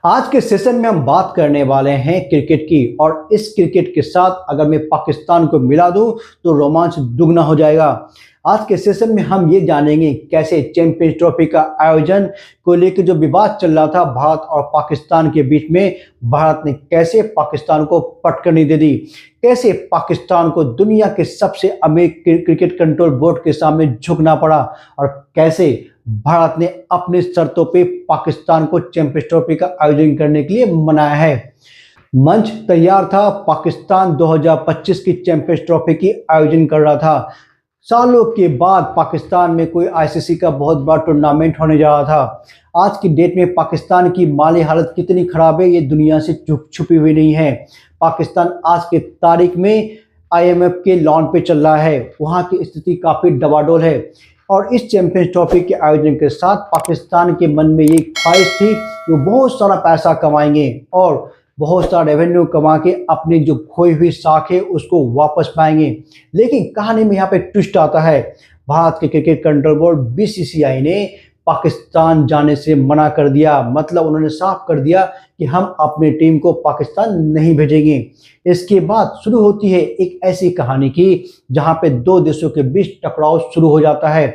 आज के सेशन में हम बात करने वाले हैं क्रिकेट की। और इस क्रिकेट के साथ अगर मैं पाकिस्तान को मिला दूं तो रोमांच दुगना हो जाएगा। आज के सेशन में हम ये जानेंगे कैसे चैंपियंस ट्रॉफी का आयोजन को लेकर जो विवाद चल रहा था भारत और पाकिस्तान के बीच में, भारत ने कैसे पाकिस्तान को पटकनी दे दी, कैसे पाकिस्तान को दुनिया के सबसे अमीर क्रिकेट कंट्रोल बोर्ड के सामने झुकना पड़ा, और कैसे भारत ने अपनी शर्तों पे पाकिस्तान को चैंपियंस ट्रॉफी का आयोजन करने के लिए मनाया है। मंच तैयार था, पाकिस्तान 2025 की चैंपियंस ट्रॉफी की आयोजन कर रहा था। सालों के बाद पाकिस्तान में कोई आईसीसी का बहुत बड़ा टूर्नामेंट होने जा रहा था। आज की डेट में पाकिस्तान की माली हालत कितनी खराब है ये दुनिया से छुपी हुई नहीं है। पाकिस्तान आज के तारीख में आईएमएफ के लॉन पे चल रहा है, वहाँ की स्थिति काफ़ी डवाडोल है। और इस चैंपियंस ट्रॉफी के आयोजन के साथ पाकिस्तान के मन में ये ख्वाहिश थी कि वो बहुत सारा पैसा कमाएंगे और बहुत सारा रेवेन्यू कमा के अपनी जो खोई हुई साख है उसको वापस पाएंगे। लेकिन कहानी में यहाँ पे ट्विस्ट आता है। भारत के क्रिकेट कंट्रोल बोर्ड बीसीसीआई ने पाकिस्तान जाने से मना कर दिया। मतलब उन्होंने साफ कर दिया कि हम अपनी टीम को पाकिस्तान नहीं भेजेंगे। इसके बाद शुरू होती है एक ऐसी कहानी की जहां पे दो देशों के बीच टकराव शुरू हो जाता है।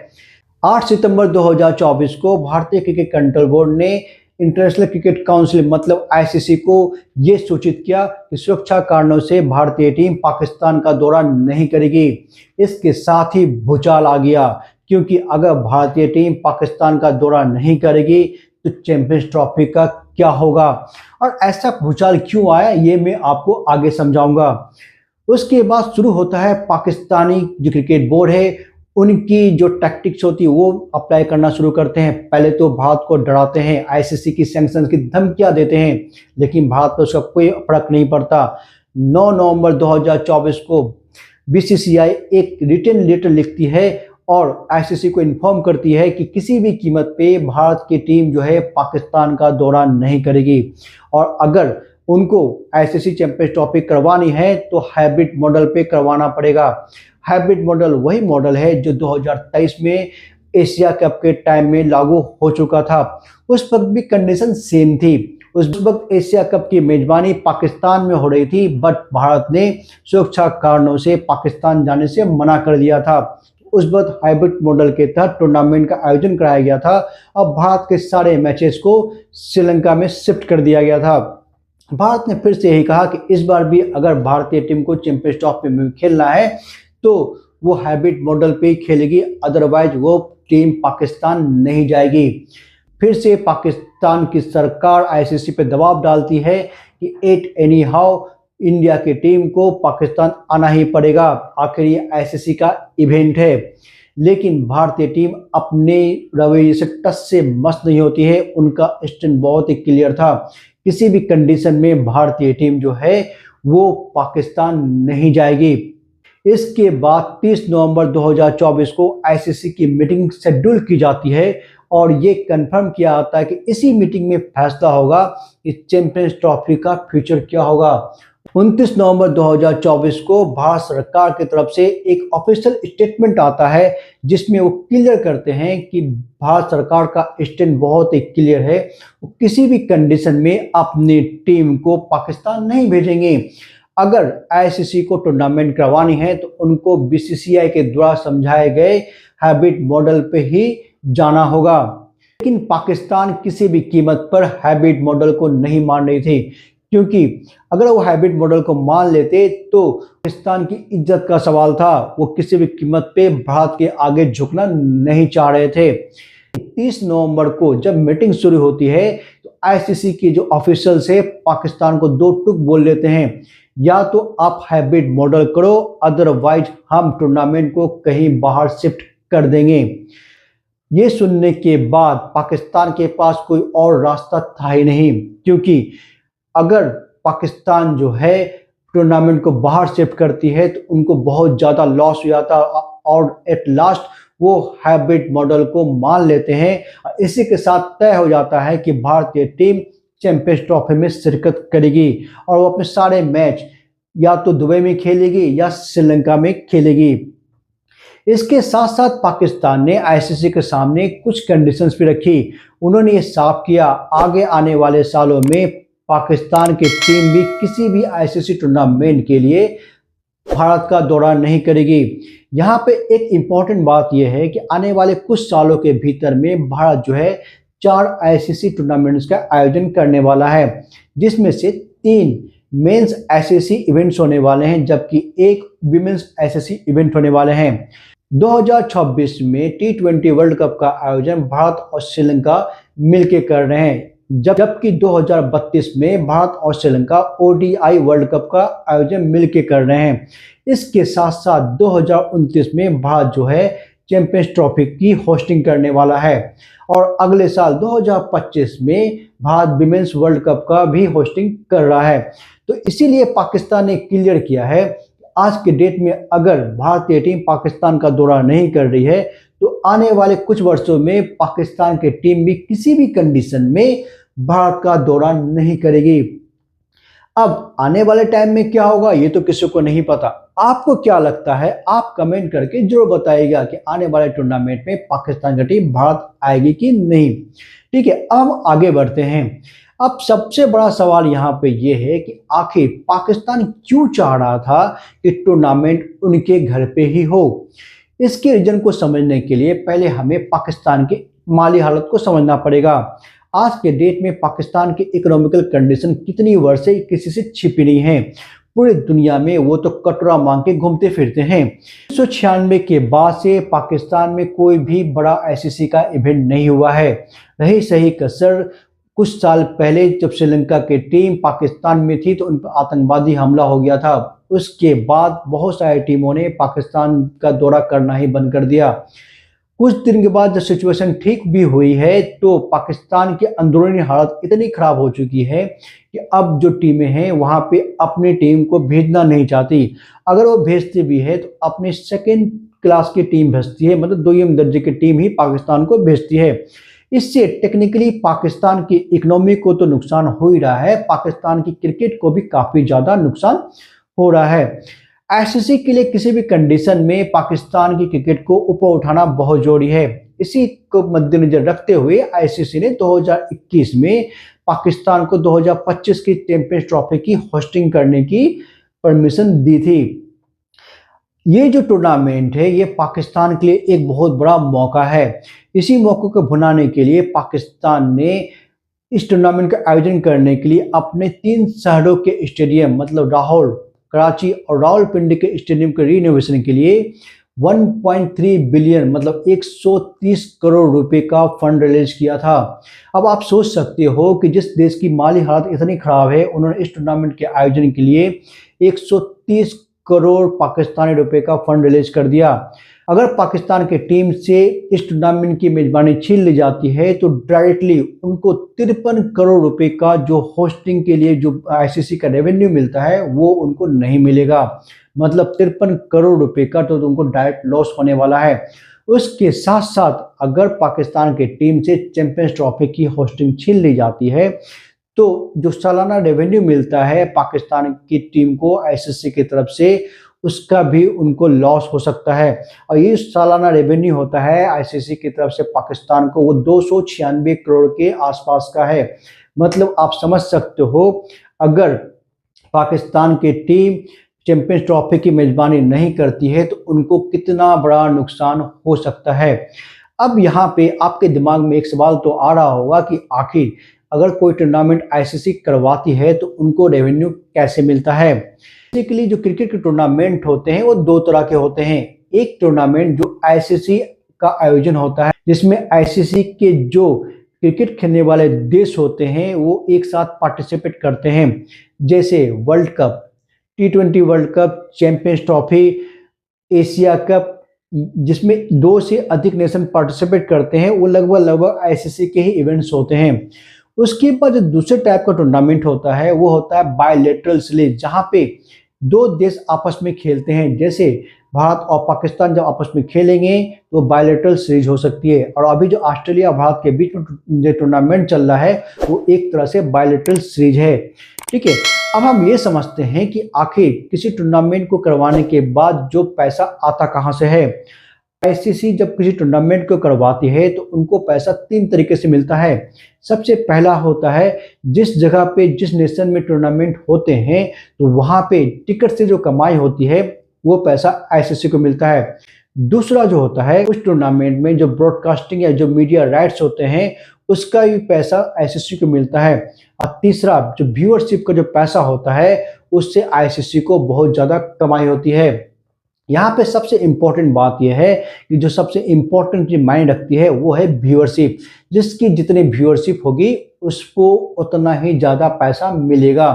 8 सितंबर 2024 को भारतीय क्रिकेट कंट्रोल बोर्ड ने इंटरनेशनल क्रिकेट काउंसिल मतलब आईसीसी को ये सूचित किया कि सुरक्षा कारणों से भारतीय टीम पाकिस्तान का दौरा नहीं करेगी। इसके साथ ही भूचाल आ गया, क्योंकि अगर भारतीय टीम पाकिस्तान का दौरा नहीं करेगी तो चैंपियंस ट्रॉफी का क्या होगा। और ऐसा भूचाल क्यों आया ये मैं आपको आगे समझाऊंगा। उसके बाद शुरू होता है पाकिस्तानी जो क्रिकेट बोर्ड है उनकी जो टैक्टिक्स होती है वो अप्लाई करना शुरू करते हैं। पहले तो भारत को डराते हैं, आईसीसी की सैंक्शन की धमकियां देते हैं, लेकिन भारत पर उसका कोई फर्क नहीं पड़ता। 9 नवंबर 2024 को बीसीसीआई एक रिटन लेटर लिखती है और आईसीसी को इन्फॉर्म करती है कि किसी भी कीमत पे भारत की टीम जो है पाकिस्तान का दौरा नहीं करेगी। और अगर उनको आईसीसी चैंपियंस ट्रॉफी करवानी है तो हाइब्रिड मॉडल पे करवाना पड़ेगा। हाइब्रिड मॉडल वही मॉडल है जो 2023 में एशिया कप के टाइम में लागू हो चुका था। उस वक्त भी कंडीशन सेम थी। उस वक्त एशिया कप की मेजबानी पाकिस्तान में हो रही थी, बट भारत ने सुरक्षा कारणों से पाकिस्तान जाने से मना कर दिया था। उस वक्त हाइब्रिड मॉडल के तहत टूर्नामेंट का आयोजन कराया गया था। अब भारत के सारे मैचेस को श्रीलंका में शिफ्ट कर दिया गया था। भारत ने फिर से यही कहा कि इस बार भी अगर भारतीय टीम को चैंपियंस ट्रॉफी में खेलना है तो वो हाइब्रिड मॉडल पे ही खेलेगी, अदरवाइज वो टीम पाकिस्तान नहीं जाएगी। फिर से पाकिस्तान की सरकार आईसीसी पे दबाव डालती है कि एट एनी हाउ इंडिया की टीम को पाकिस्तान आना ही पड़ेगा, आखिर ये आईसीसी का इवेंट है। लेकिन भारतीय टीम अपने रवैये से टस से मस नहीं होती है। उनका स्टैंड बहुत ही क्लियर था, किसी भी कंडीशन में भारतीय टीम जो है वो पाकिस्तान नहीं जाएगी। इसके बाद 30 नवंबर 2024 को आईसीसी की मीटिंग शेड्यूल की जाती है और ये कंफर्म किया जाता है कि इसी मीटिंग में फैसला होगा कि चैंपियंस ट्रॉफी का फ्यूचर क्या होगा। 29 नवंबर 2024 को भारत सरकार की तरफ से एक ऑफिशियल स्टेटमेंट आता है जिसमें वो क्लियर करते हैं कि भारत सरकार का स्टैंड बहुत ही क्लियर है, वो किसी भी कंडीशन में अपनी टीम को पाकिस्तान नहीं भेजेंगे। अगर आईसीसी को टूर्नामेंट करवानी है तो उनको बीसीसीआई के द्वारा समझाए गए हाइब्रिड मॉडल पे ही जाना होगा। लेकिन पाकिस्तान किसी भी कीमत पर हाइब्रिड मॉडल को नहीं मान रही थी, क्योंकि अगर वो हाइब्रिड मॉडल को मान लेते तो पाकिस्तान की इज्जत का सवाल था। वो किसी भी कीमत पे भारत के आगे झुकना नहीं चाह रहे थे। 30 नवंबर को जब मीटिंग शुरू होती है तो आईसीसी के जो ऑफिशियल्स है पाकिस्तान को दो टूक बोल लेते हैं, या तो आप हाइब्रिड मॉडल करो, अदरवाइज हम टूर्नामेंट को कहीं बाहर शिफ्ट कर देंगे। ये सुनने के बाद पाकिस्तान के पास कोई और रास्ता था ही नहीं, क्योंकि अगर पाकिस्तान जो है टूर्नामेंट को बाहर शिफ्ट करती है तो उनको बहुत ज़्यादा लॉस हो जाता और एट लास्ट वो हाइब्रिड मॉडल को मान लेते हैं। इसी के साथ तय हो जाता है कि भारतीय टीम चैंपियंस ट्रॉफी में शिरकत करेगी और वो अपने सारे मैच या तो दुबई में खेलेगी या श्रीलंका में खेलेगी। इसके साथ साथ पाकिस्तान ने आईसीसी के सामने कुछ कंडीशंस भी रखी। उन्होंने ये साफ किया आगे आने वाले सालों में पाकिस्तान की टीम भी किसी भी आईसीसी टूर्नामेंट के लिए भारत का दौरा नहीं करेगी। यहाँ पे एक इम्पॉर्टेंट बात यह है कि आने वाले कुछ सालों के भीतर में भारत जो है 4 आईसीसी टूर्नामेंट्स का आयोजन करने वाला है, जिसमें से 3 मेंस आईसीसी इवेंट्स होने वाले हैं, जबकि एक विमेंस आईसीसी इवेंट होने वाले हैं। 2026 में T20 वर्ल्ड कप का आयोजन भारत और श्रीलंका मिलकर कर रहे हैं, जबकि 2032 में भारत और श्रीलंका ओडीआई वर्ल्ड कप का आयोजन मिलकर कर रहे हैं। इसके साथ साथ 2029 में भारत जो है चैंपियंस ट्रॉफी की होस्टिंग करने वाला है और अगले साल 2025 में भारत विमेंस वर्ल्ड कप का भी होस्टिंग कर रहा है। तो इसीलिए पाकिस्तान ने क्लियर किया है आज के डेट में अगर भारतीय टीम पाकिस्तान का दौरा नहीं कर रही है तो आने वाले कुछ वर्षों में पाकिस्तान की टीम भी किसी भी कंडीशन में भारत का दौरा नहीं करेगी। अब आने वाले टाइम में क्या होगा ये तो किसी को नहीं पता। आपको क्या लगता है आप कमेंट करके जरूर बताइएगा कि आने वाले टूर्नामेंट में पाकिस्तान की टीम भारत आएगी कि नहीं। ठीक है, अब आगे बढ़ते हैं। अब सबसे बड़ा सवाल यहाँ पे ये है कि आखिर पाकिस्तान क्यों चाह रहा था कि टूर्नामेंट उनके घर पे ही हो। इसके रीजन को समझने के लिए पहले हमें पाकिस्तान की माली हालत को समझना पड़ेगा। आज के डेट में पाकिस्तान की इकोनॉमिकल कंडीशन कितनी वर्ष से किसी से छिपी नहीं है। पूरी दुनिया में वो तो कटोरा मांग के घूमते फिरते हैं। 1996 के बाद से पाकिस्तान में कोई भी बड़ा आईसीसी का इवेंट नहीं हुआ है। रही सही कसर कुछ साल पहले जब श्रीलंका की टीम पाकिस्तान में थी तो उन पर आतंकवादी हमला हो गया था। उसके बाद बहुत सारी टीमों ने पाकिस्तान का दौरा करना ही बंद कर दिया। कुछ दिन के बाद जब सिचुएशन ठीक भी हुई है तो पाकिस्तान की अंदरूनी हालत इतनी खराब हो चुकी है कि अब जो टीमें हैं वहां पे अपनी टीम को भेजना नहीं चाहती। अगर वो भेजती भी है तो अपनी सेकेंड क्लास की टीम भेजती है, मतलब 2वीं दर्जे की टीम ही पाकिस्तान को भेजती है। इससे टेक्निकली पाकिस्तान की इकोनॉमी को तो नुकसान हो ही रहा है, पाकिस्तान की क्रिकेट को भी काफ़ी ज़्यादा नुकसान हो रहा है। आईसीसी के लिए किसी भी कंडीशन में पाकिस्तान की क्रिकेट को ऊपर उठाना बहुत जरूरी है। इसी को मद्देनजर रखते हुए आईसीसी ने 2021 में पाकिस्तान को 2025 की चैंपियंस ट्रॉफी की होस्टिंग करने की परमिशन दी थी। ये जो टूर्नामेंट है ये पाकिस्तान के लिए एक बहुत बड़ा मौका है। इसी मौके को भुनाने के लिए पाकिस्तान ने इस टूर्नामेंट का आयोजन करने के लिए अपने 3 शहरों के स्टेडियम मतलब लाहौर, कराची और रावलपिंडी के स्टेडियम के रिनोवेशन के लिए 1.3 बिलियन मतलब 130 करोड़ रुपए का फंड रिलीज किया था। अब आप सोच सकते हो कि जिस देश की माली हालत इतनी खराब है उन्होंने इस टूर्नामेंट के आयोजन के लिए 130 करोड़ पाकिस्तानी रुपए का फंड रिलीज कर दिया। अगर पाकिस्तान की टीम से इस टूर्नामेंट की मेजबानी छीन ली जाती है तो डायरेक्टली उनको 53 करोड़ रुपए का जो होस्टिंग के लिए जो आईसीसी का रेवेन्यू मिलता है वो उनको नहीं मिलेगा। मतलब 53 करोड़ रुपए का तो उनको डायरेक्ट लॉस होने वाला है। उसके साथ साथ अगर पाकिस्तान की टीम से चैंपियंस ट्रॉफी की होस्टिंग छीन ली जाती है तो जो सालाना रेवेन्यू मिलता है पाकिस्तान की टीम को आईसीसी की तरफ से उसका भी उनको लॉस हो सकता है। और ये सालाना रेवेन्यू होता है आईसीसी की तरफ से पाकिस्तान को वो 296 करोड़ के आसपास का है। मतलब आप समझ सकते हो अगर पाकिस्तान की टीम चैंपियंस ट्रॉफी की मेजबानी नहीं करती है तो उनको कितना बड़ा नुकसान हो सकता है। अब यहाँ पे आपके दिमाग में एक सवाल तो आ रहा होगा कि आखिर अगर कोई टूर्नामेंट आईसीसी करवाती है तो उनको रेवेन्यू कैसे मिलता है। बेसिकली जो क्रिकेट के टूर्नामेंट होते हैं वो 2 तरह के होते हैं। एक टूर्नामेंट जो आईसीसी का आयोजन होता है जिसमें आईसीसी के जो क्रिकेट खेलने वाले देश होते हैं वो एक साथ पार्टिसिपेट करते हैं, जैसे world cup, T20 world cup, champions trophy, Asia cup, जिसमें 2 से अधिक नेशन पार्टिसिपेट करते हैं। वो लगभग आईसीसी के ही इवेंट्स होते हैं। उसके बाद जो दूसरे टाइप का टूर्नामेंट होता है वो होता है बायलैटरल सीरीज, जहाँ पे 2 देश आपस में खेलते हैं। जैसे भारत और पाकिस्तान जब आपस में खेलेंगे तो बायलैटरल सीरीज हो सकती है। और अभी जो ऑस्ट्रेलिया भारत के बीच में जो टूर्नामेंट चल रहा है वो एक तरह से बायलैटरल सीरीज है। ठीक है, अब हम ये समझते हैं कि आखिर किसी टूर्नामेंट को करवाने के बाद जो पैसा आता कहाँ से है। आईसीसी जब किसी टूर्नामेंट को करवाती है तो उनको पैसा 3 तरीके से मिलता है। सबसे पहला होता है जिस जगह पे जिस नेशन में टूर्नामेंट होते हैं तो वहाँ पे टिकट से जो कमाई होती है वो पैसा आईसीसी को मिलता है। दूसरा जो होता है उस टूर्नामेंट में जो ब्रॉडकास्टिंग या जो मीडिया राइट्स होते हैं उसका भी पैसा आईसीसी को मिलता है। और तीसरा जो व्यूअरशिप का जो पैसा होता है उससे आईसीसी को बहुत ज़्यादा कमाई होती है। यहाँ पे सबसे इम्पोर्टेंट बात यह है कि जो सबसे इम्पोर्टेंट चीज मायने रखती है वो है व्यूअरशिप। जिसकी जितनी व्यूअरशिप होगी उसको उतना ही ज़्यादा पैसा मिलेगा।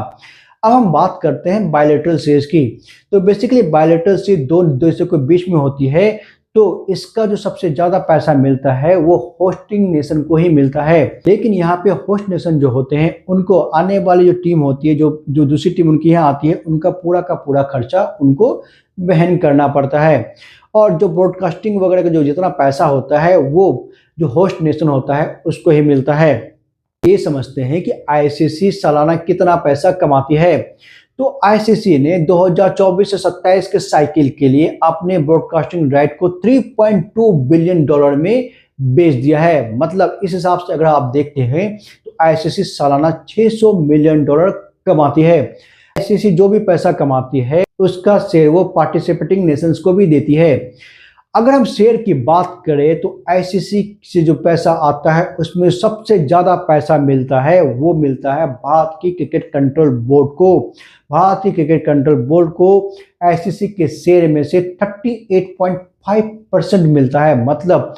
अब हम बात करते हैं बायलैटरल सीरीज की। तो बेसिकली बायलैटरल सीरीज दो देशों के बीच में होती है तो इसका जो सबसे ज़्यादा पैसा मिलता है वो होस्टिंग नेशन को ही मिलता है। लेकिन यहाँ पे होस्ट नेशन जो होते हैं उनको आने वाली जो टीम होती है जो दूसरी टीम उनकी यहाँ आती है उनका पूरा का पूरा खर्चा उनको वहन करना पड़ता है। और जो ब्रॉडकास्टिंग वगैरह का जो जितना पैसा होता है वो जो होस्ट नेशन होता है उसको ही मिलता है। ये समझते हैं कि आईसीसी सालाना कितना पैसा कमाती है। तो आईसीसी ने 2024 से 27 के साइकिल के लिए अपने ब्रॉडकास्टिंग राइट को 3.2 बिलियन डॉलर में बेच दिया है। मतलब इस हिसाब से अगर आप देखते हैं तो आईसीसी सालाना 600 मिलियन डॉलर कमाती है। आईसीसी जो भी पैसा कमाती है उसका शेयर वो पार्टिसिपेटिंग नेशंस को भी देती है। अगर हम शेयर की बात करें तो आईसीसी से जो पैसा आता है उसमें सबसे ज़्यादा पैसा मिलता है वो मिलता है भारत की क्रिकेट कंट्रोल बोर्ड को। भारत की क्रिकेट कंट्रोल बोर्ड को आईसीसी के शेयर में से 38.5% मिलता है। मतलब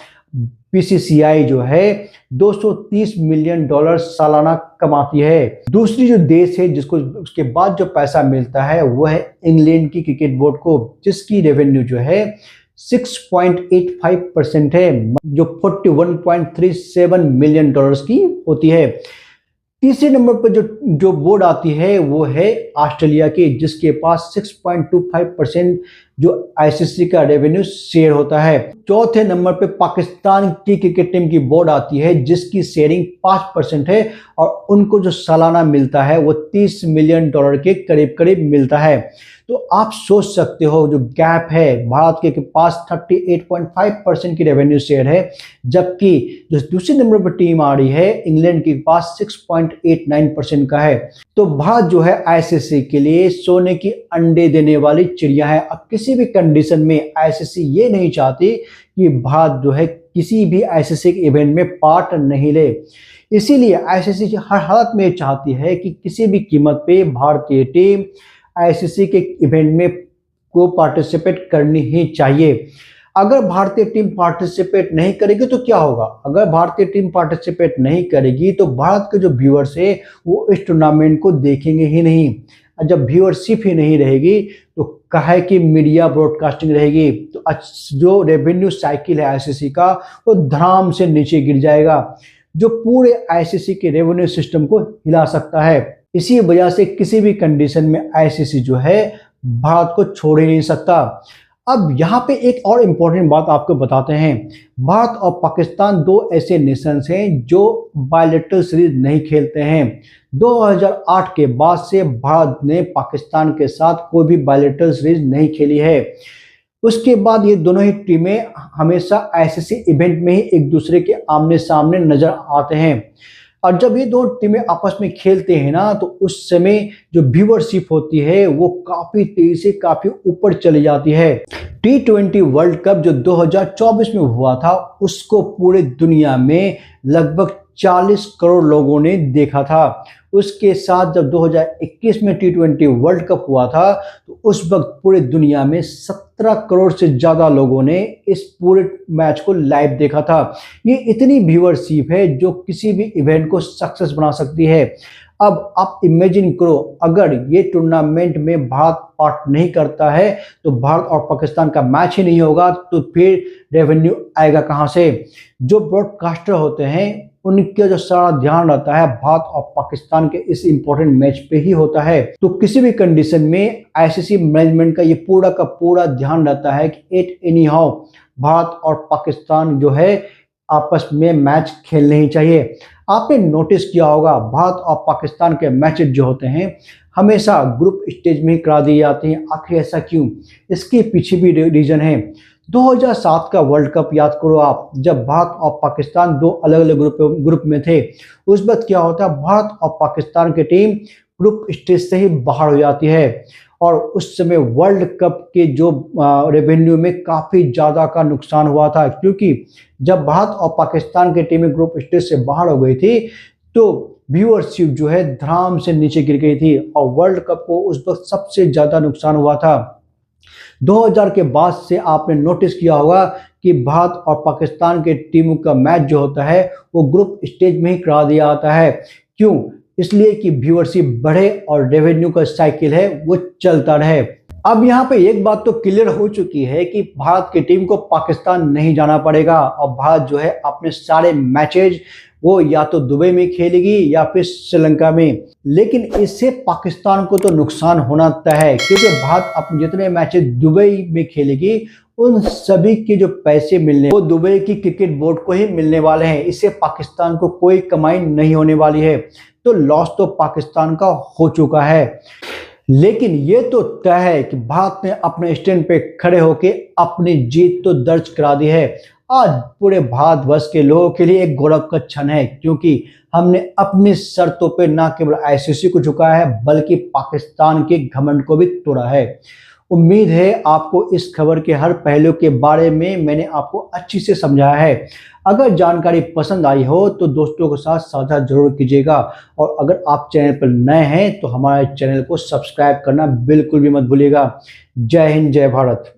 बीसीसीआई जो है 230 मिलियन डॉलर सालाना कमाती है। दूसरी जो देश है जिसको उसके बाद जो पैसा मिलता है वो है इंग्लैंड की क्रिकेट बोर्ड को, जिसकी रेवेन्यू जो है 6.85% है, जो 41.37 मिलियन डॉलर्स की होती है। तीसरे नंबर पर जो बोर्ड आती है वो है ऑस्ट्रेलिया की, जिसके पास 6.25% जो आईसीसी का रेवेन्यू शेयर होता है। चौथे नंबर पे पाकिस्तान की क्रिकेट टीम की बोर्ड आती है जिसकी शेयरिंग 5% है और उनको जो सालाना मिलता है वो 30 मिलियन डॉलर के करीब करीब मिलता है। तो आप सोच सकते हो जो गैप है, भारत के पास 38.5% की रेवेन्यू शेयर है जबकि जो दूसरे नंबर पर टीम आ रही है इंग्लैंड के पास 6.89% का है। तो भारत जो है आईसीसी के लिए सोने की अंडे देने वाली चिड़िया है। अब किसी भी कंडीशन में आईसीसी ये नहीं चाहती कि भारत जो है किसी भी आईसीसी के इवेंट में पार्ट नहीं ले। इसीलिए आईसीसी हर हालत में चाहती है कि किसी भी कीमत पे भारतीय टीम आईसीसी के इवेंट में को पार्टिसिपेट करनी ही चाहिए। अगर भारतीय टीम पार्टिसिपेट नहीं करेगी तो क्या होगा? अगर भारतीय टीम पार्टिसिपेट नहीं करेगी तो भारत के जो व्यूअर्स है वो इस टूर्नामेंट को देखेंगे ही नहीं। जब व्यूअरशिप ही नहीं रहेगी तो काहे की मीडिया ब्रॉडकास्टिंग रहेगी, तो जो रेवेन्यू साइकिल है आईसीसी का वो धड़ाम से नीचे गिर जाएगा, जो पूरे आईसीसी के रेवेन्यू सिस्टम को हिला सकता है। इसी वजह से किसी भी कंडीशन में आईसीसी जो है भारत को छोड़ ही नहीं सकता। अब यहाँ पे एक और इम्पोर्टेंट बात आपको बताते हैं। भारत और पाकिस्तान दो ऐसे नेशंस हैं जो बायलैटरल सीरीज नहीं खेलते हैं। 2008 के बाद से भारत ने पाकिस्तान के साथ कोई भी बायलैटरल सीरीज नहीं खेली है। उसके बाद ये दोनों ही टीमें हमेशा आईसीसी इवेंट में ही एक दूसरे के आमने सामने नजर आते हैं। और जब ये दो टीमें आपस में खेलते हैं ना तो उस समय जो व्यूअरशिप होती है वो काफी तेजी से काफी ऊपर चली जाती है। T20 वर्ल्ड कप जो 2024 में हुआ था उसको पूरे दुनिया में लगभग 40 करोड़ लोगों ने देखा था। उसके साथ जब 2021 में T20 वर्ल्ड कप हुआ था तो उस वक्त पूरे दुनिया में 17 करोड़ से ज़्यादा लोगों ने इस पूरे मैच को लाइव देखा था। ये इतनी व्यूअरशिप है जो किसी भी इवेंट को सक्सेस बना सकती है। अब आप इमेजिन करो अगर ये टूर्नामेंट में भारत पार्ट नहीं करता है तो भारत और पाकिस्तान का मैच ही नहीं होगा, तो फिर रेवेन्यू आएगा कहाँ से? जो ब्रॉडकास्टर होते हैं उनका जो सारा ध्यान रहता है भारत और पाकिस्तान के इस इंपॉर्टेंट मैच पे ही होता है। तो किसी भी कंडीशन में आईसीसी मैनेजमेंट का ये पूरा का पूरा ध्यान रहता है कि एट एनी हाउ भारत और पाकिस्तान जो है आपस में मैच खेलने ही चाहिए। आपने नोटिस किया होगा भारत और पाकिस्तान के मैचेस जो होते हैं हमेशा ग्रुप स्टेज में ही करा दिए जाते हैं। आखिर ऐसा क्यों? इसके पीछे भी रीजन है। 2007 का वर्ल्ड कप याद करो आप, जब भारत और पाकिस्तान दो अलग अलग ग्रुप में थे। उस वक्त क्या होता है, भारत और पाकिस्तान की टीम ग्रुप स्टेज से ही बाहर हो जाती है और उस समय वर्ल्ड कप के जो रेवेन्यू में काफ़ी ज़्यादा का नुकसान हुआ था, क्योंकि जब भारत और पाकिस्तान की टीमें ग्रुप स्टेज से बाहर हो गई थी तो व्यूअरशिप जो है धड़ाम से नीचे गिर गई थी और वर्ल्ड कप को उस वक्त सबसे ज़्यादा नुकसान हुआ था। 2000 के बाद से आपने नोटिस किया होगा कि भारत और पाकिस्तान के टीमों का मैच जो होता है वो ग्रुप स्टेज में ही करा दिया जाता है। क्यों? इसलिए कि व्यूअरशिप बढ़े और रेवेन्यू का साइकिल है वो चलता रहे। अब यहाँ पे एक बात तो क्लियर हो चुकी है कि भारत की टीम को पाकिस्तान नहीं जाना पड़ेगा और भारत जो है अपने सारे मैचेज वो या तो दुबई में खेलेगी या फिर श्रीलंका में। लेकिन इससे पाकिस्तान को तो नुकसान होना तय है, क्योंकि भारत अपने जितने मैचेज दुबई में खेलेगी उन सभी के जो पैसे मिलने वो दुबई की क्रिकेट बोर्ड को ही मिलने वाले हैं। इससे पाकिस्तान को कोई कमाई नहीं होने वाली है, तो लॉस तो पाकिस्तान का हो चुका है। लेकिन ये तो तय है कि भारत ने अपने स्टैंड पे खड़े होकर अपनी जीत तो दर्ज करा दी है। आज पूरे भारतवर्ष के लोगों के लिए एक गौरव का क्षण है, क्योंकि हमने अपनी शर्तों पे न केवल आईसीसी को झुकाया है बल्कि पाकिस्तान के घमंड को भी तोड़ा है। उम्मीद है आपको इस खबर के हर पहलू के बारे में मैंने आपको अच्छी से समझाया है। अगर जानकारी पसंद आई हो तो दोस्तों के साथ साझा जरूर कीजिएगा और अगर आप चैनल पर नए हैं तो हमारे चैनल को सब्सक्राइब करना बिल्कुल भी मत भूलिएगा। जय हिंद, जय भारत।